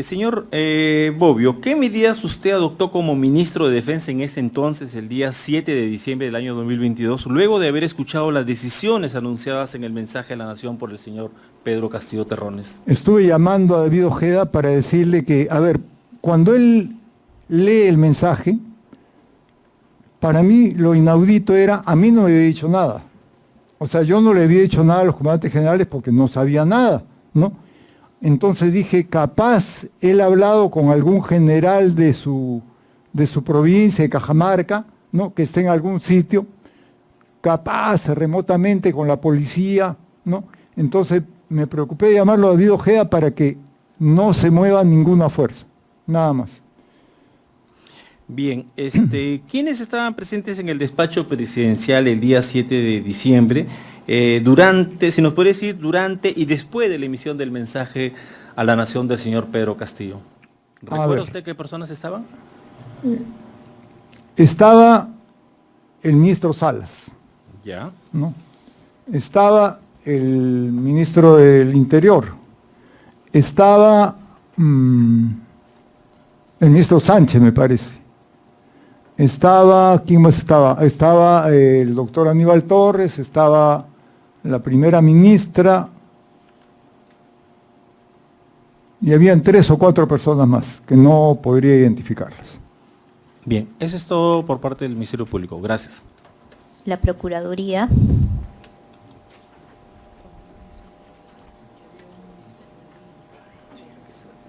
Señor Bobbio, ¿qué medidas usted adoptó como ministro de Defensa en ese entonces, el día 7 de diciembre del año 2022, luego de haber escuchado las decisiones anunciadas en el mensaje a la Nación por el señor Pedro Castillo Terrones? Estuve llamando a David Ojeda para decirle que, a ver, cuando él lee el mensaje, para mí lo inaudito era, a mí no me había dicho nada. O sea, yo no le había dicho nada a los comandantes generales porque no sabía nada, ¿no? Entonces dije, capaz él ha hablado con algún general de su provincia, de Cajamarca, ¿no? Que esté en algún sitio, capaz remotamente con la policía, ¿no? Entonces me preocupé de llamarlo a David Ojeda para que no se mueva ninguna fuerza, nada más. Bien, ¿quiénes estaban presentes en el despacho presidencial el día 7 de diciembre? Durante, si nos puede decir, durante y después de la emisión del mensaje a la Nación del señor Pedro Castillo. ¿Recuerda usted qué personas estaban? Estaba el ministro Salas. Ya. ¿No? Estaba el ministro del Interior. Estaba el ministro Sánchez, me parece. Estaba, ¿quién más estaba? Estaba el doctor Aníbal Torres, estaba la primera ministra, y habían 3 o 4 personas más que no podría identificarlas. Bien, eso es todo por parte del Ministerio Público. Gracias. La Procuraduría.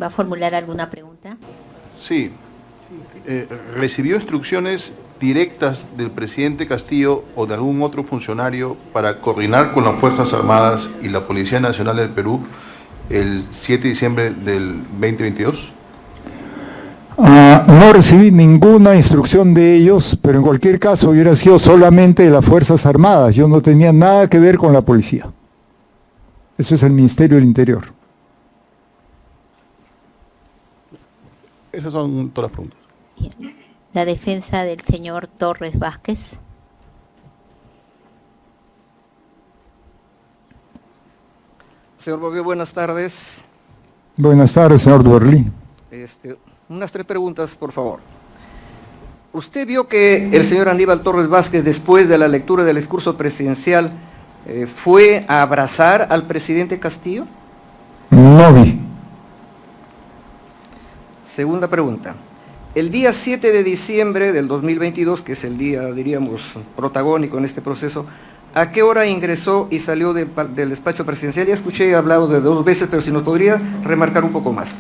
¿Va a formular alguna pregunta? Sí. ¿Recibió instrucciones directas del presidente Castillo o de algún otro funcionario para coordinar con las Fuerzas Armadas y la Policía Nacional del Perú el 7 de diciembre del 2022? No recibí ninguna instrucción de ellos, pero en cualquier caso hubiera sido solamente de las Fuerzas Armadas. Yo no tenía nada que ver con la policía. Eso es el Ministerio del Interior. Esas son todas las preguntas. Bien. La defensa del señor Torres Vázquez. Señor Bobbio, buenas tardes. Buenas tardes, señor Duerlí. Unas 3 preguntas, por favor. ¿Usted vio que el señor Aníbal Torres Vázquez, después de la lectura del discurso presidencial, fue a abrazar al presidente Castillo? No vi. Segunda pregunta. El día 7 de diciembre del 2022, que es el día, diríamos, protagónico en este proceso, ¿a qué hora ingresó y salió del despacho presidencial? Ya escuché hablado de 2 veces, pero si nos podría remarcar un poco más.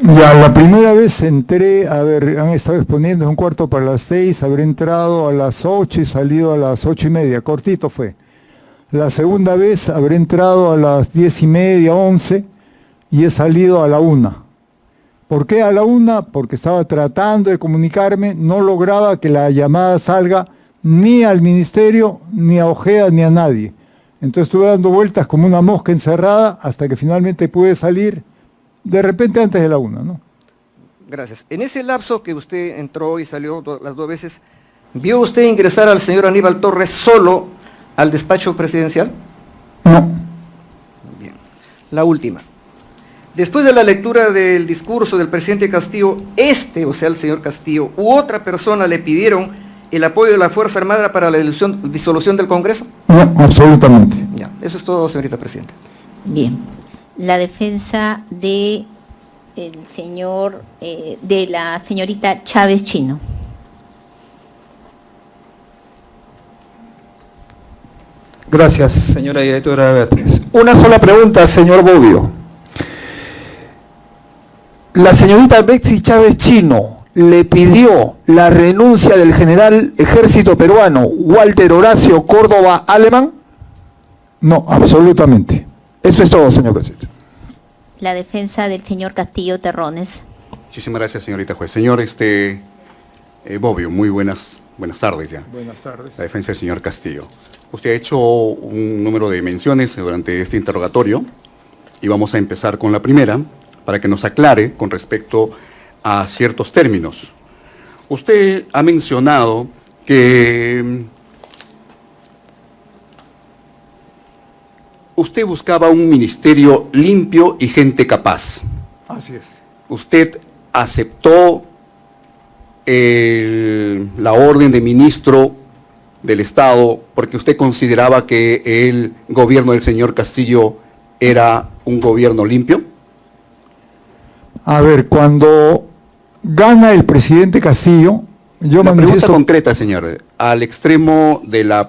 Ya, la primera vez entré, a ver, han estado exponiendo 5:45, habré entrado a las 8 y salido a las 8:30, cortito fue. La segunda vez habré entrado a las 10:30, 11 y he salido a la 1. ¿Por qué a la 1? Porque estaba tratando de comunicarme, no lograba que la llamada salga ni al ministerio, ni a Ojeda, ni a nadie. Entonces estuve dando vueltas como una mosca encerrada hasta que finalmente pude salir, de repente antes de la 1, ¿no? Gracias. En ese lapso que usted entró y salió las 2 veces, ¿vio usted ingresar al señor Aníbal Torres solo al despacho presidencial? No. Bien. La última. Después de la lectura del discurso del presidente Castillo, o sea, el señor Castillo, u otra persona le pidieron el apoyo de la Fuerza Armada para la disolución del Congreso? No, absolutamente. Ya, eso es todo, señorita presidenta. Bien. La defensa de el señor, de la señorita Chávez Chino. Gracias, señora directora Beatriz. Una sola pregunta, señor Bobbio. La señorita Betsy Chávez Chino le pidió la renuncia del general ejército peruano Walter Horacio Córdoba Alemán. No, absolutamente. Eso es todo, señor presidente. La defensa del señor Castillo Terrones. Muchísimas gracias, señorita juez. Señor Bobbio, muy buenas tardes ya. Buenas tardes. La defensa del señor Castillo. Usted ha hecho un número de menciones durante este interrogatorio y vamos a empezar con la primera para que nos aclare con respecto a ciertos términos. Usted ha mencionado que usted buscaba un ministerio limpio y gente capaz. Así es. usted aceptó la orden de ministro del Estado porque usted consideraba que el gobierno del señor Castillo era un gobierno limpio? A ver, cuando gana el presidente Castillo, yo La pregunta manifiesto... concreta, señor, al extremo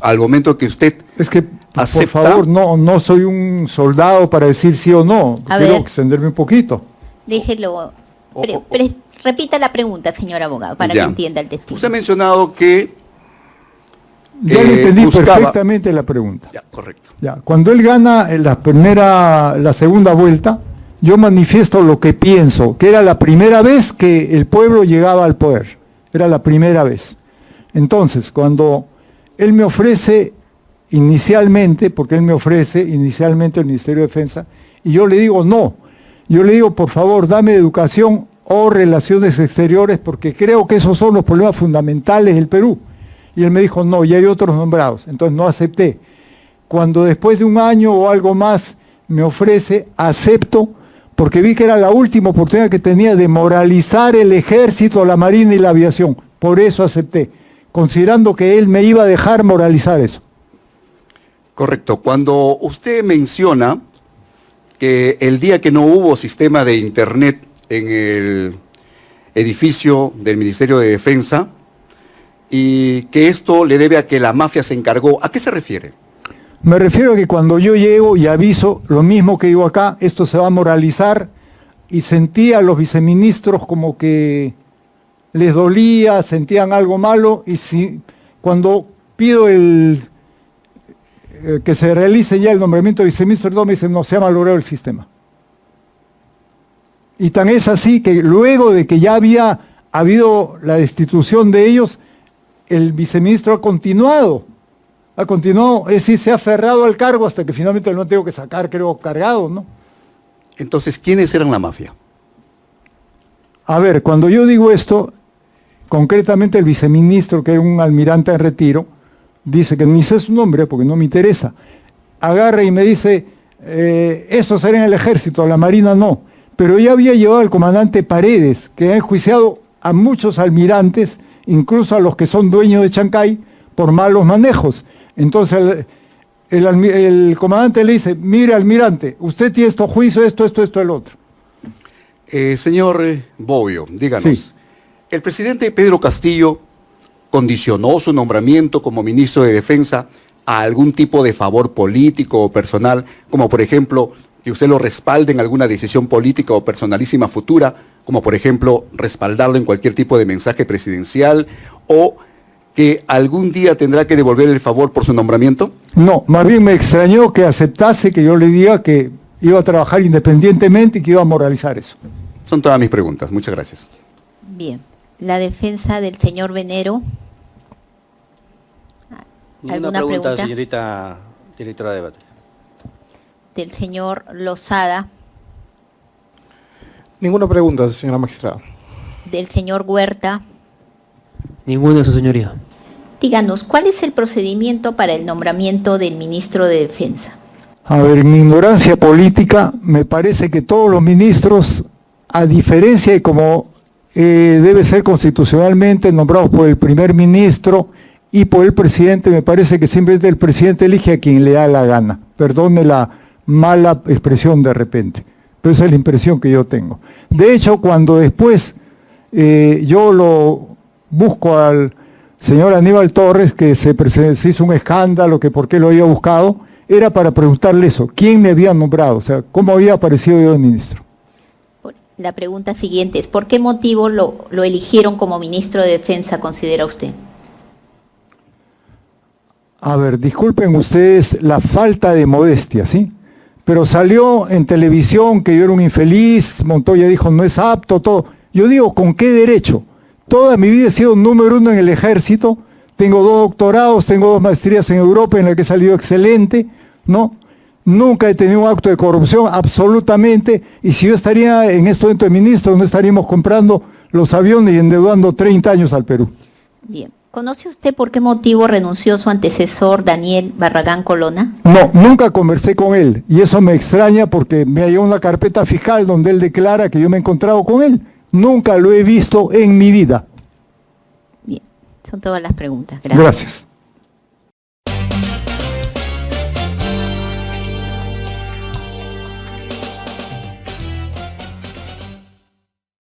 al momento que usted Es que, por acepta... favor, no soy un soldado para decir sí o no. A Quiero ver. extenderme un poquito. Déjelo. O- Repita la pregunta, señor abogado, para Ya. que entienda el testigo. Usted ha mencionado que... Ya le entendí buscaba- perfectamente la pregunta. Ya, correcto. Ya, cuando él gana en la segunda vuelta, yo manifiesto lo que pienso, que era la primera vez que el pueblo llegaba al poder. Era la primera vez. Entonces, cuando él me ofrece inicialmente, porque él me ofrece inicialmente el Ministerio de Defensa, y yo le digo no. Yo le digo, por favor, dame educación o relaciones exteriores, porque creo que esos son los problemas fundamentales del Perú. Y él me dijo, no, ya hay otros nombrados. Entonces no acepté. Cuando después de un año o algo más me ofrece, acepto, porque vi que era la última oportunidad que tenía de moralizar el ejército, la marina y la aviación. Por eso acepté, considerando que él me iba a dejar moralizar eso. Correcto. Cuando usted menciona que el día que no hubo sistema de internet en el edificio del Ministerio de Defensa y que esto le debe a que la mafia se encargó, ¿a qué se refiere? Me refiero a que cuando yo llego y aviso lo mismo que digo acá, esto se va a moralizar, y sentía a los viceministros como que les dolía, sentían algo malo, y si cuando pido que se realice ya el nombramiento de viceministro, no, me dicen, no, se ha malogrado el sistema. Y tan es así que luego de que ya había habido la destitución de ellos, el viceministro ha continuado, es decir, se ha aferrado al cargo hasta que finalmente lo tengo que sacar, creo, cargado, ¿no? Entonces, ¿quiénes eran la mafia? A ver, cuando yo digo esto, concretamente el viceministro, que era un almirante en retiro, dice que ni sé su nombre porque no me interesa, agarra y me dice, eso será en el ejército, la marina no, pero ya había llevado al comandante Paredes, que ha enjuiciado a muchos almirantes, incluso a los que son dueños de Chancay, por malos manejos. Entonces el comandante le dice, mire almirante, usted tiene estos juicios, esto, el otro. Señor Bobbio, díganos, Sí. ¿el presidente Pedro Castillo condicionó su nombramiento como ministro de Defensa a algún tipo de favor político o personal, como por ejemplo que usted lo respalde en alguna decisión política o personalísima futura, como por ejemplo respaldarlo en cualquier tipo de mensaje presidencial, o que algún día tendrá que devolver el favor por su nombramiento? No, más bien me extrañó que aceptase que yo le diga que iba a trabajar independientemente y que iba a moralizar eso. Son todas mis preguntas. Muchas gracias. Bien. La defensa del señor Venero. Ninguna ¿Alguna pregunta? señorita directora de debate. Del señor Lozada, Ninguna pregunta, señora magistrada. del señor Huerta. Ninguna, su señoría. Díganos, ¿cuál es el procedimiento para el nombramiento del ministro de Defensa? A ver, en mi ignorancia política, me parece que todos los ministros, a diferencia de como debe ser constitucionalmente nombrados por el primer ministro y por el presidente, me parece que simplemente el presidente elige a quien le da la gana. Perdone la mala expresión de repente, pero esa es la impresión que yo tengo. De hecho, cuando después yo lo busco al señor Aníbal Torres, que se hizo un escándalo, que por qué lo había buscado, era para preguntarle eso, ¿quién me había nombrado? O sea, ¿cómo había aparecido yo de ministro? La pregunta siguiente es, ¿por qué motivo lo eligieron como ministro de Defensa, considera usted? A ver, disculpen ustedes la falta de modestia, ¿sí? Pero salió en televisión que yo era un infeliz, Montoya dijo no es apto, todo. Yo digo, ¿con qué derecho? Toda mi vida he sido número 1 en el ejército, tengo 2 doctorados, tengo 2 maestrías en Europa en las que he salido excelente, ¿no? Nunca he tenido un acto de corrupción, absolutamente, y si yo estaría en este momento de ministro, no estaríamos comprando los aviones y endeudando 30 años al Perú. Bien. ¿Conoce usted por qué motivo renunció su antecesor Daniel Barragán Colonna? No, nunca conversé con él y eso me extraña porque me llegó una carpeta fiscal donde él declara que yo me he encontrado con él. Nunca lo he visto en mi vida. Bien, son todas las preguntas. Gracias. Gracias.